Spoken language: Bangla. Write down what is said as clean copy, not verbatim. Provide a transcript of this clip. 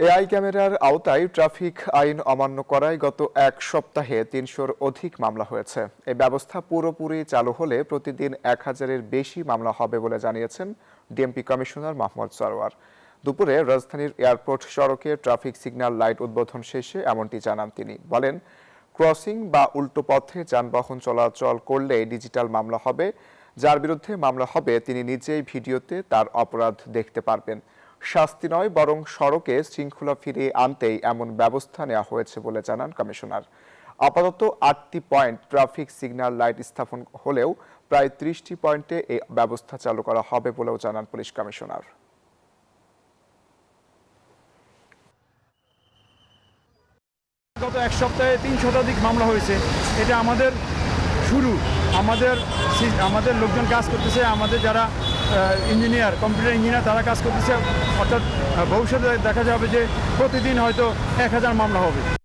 এআই ক্যামেরার আওতায় ট্রাফিক আইন অমান্য করায় গত এক সপ্তাহে ৩০০-র অধিক মামলা হয়েছে। এই ব্যবস্থা পুরোপুরি চালু হলে প্রতিদিন ১,০০০-এর বেশি মামলা হবে বলে জানিয়েছেন ডিএমপি কমিশনার মাহমুদ সরওয়ার। দুপুরে রাজধানীর এয়ারপোর্ট সড়কে ট্রাফিক সিগন্যাল লাইট উদ্বোধন শেষে এমনটি জানান তিনি। বলেন, ক্রসিং বা উল্টো পথে যানবাহন চলাচল করলে ডিজিটাল মামলা হবে। যার বিরুদ্ধে মামলা হবে তিনি নিজেই ভিডিওতে তার অপরাধ দেখতে পারবেন। শাস্তি নয়, বরং সড়কে শৃঙ্খলা ফিরিয়ে আনতেই এমন ব্যবস্থা নেওয়া হয়েছে বলে জানান কমিশনার। আপাতত ৮টি পয়েন্ট ট্রাফিক সিগন্যাল লাইট স্থাপন হলেও প্রায় ৩০টি পয়েন্টে এই ব্যবস্থা চালু করা হবে বলেও জানান পুলিশ কমিশনার। গত এক সপ্তাহে ৩০০ শতাধিক মামলা হয়েছে। এটা আমাদের শুরু। আমাদের লোকজন কাজ করতেছে, আমাদের যারা ইঞ্জিনিয়ার, কম্পিউটার ইঞ্জিনিয়ার তারা কাজ করতেছে। অর্থাৎ ভবিষ্যতে দেখা যাবে যে প্রতিদিন হয়তো ১,০০০ মামলা হবে।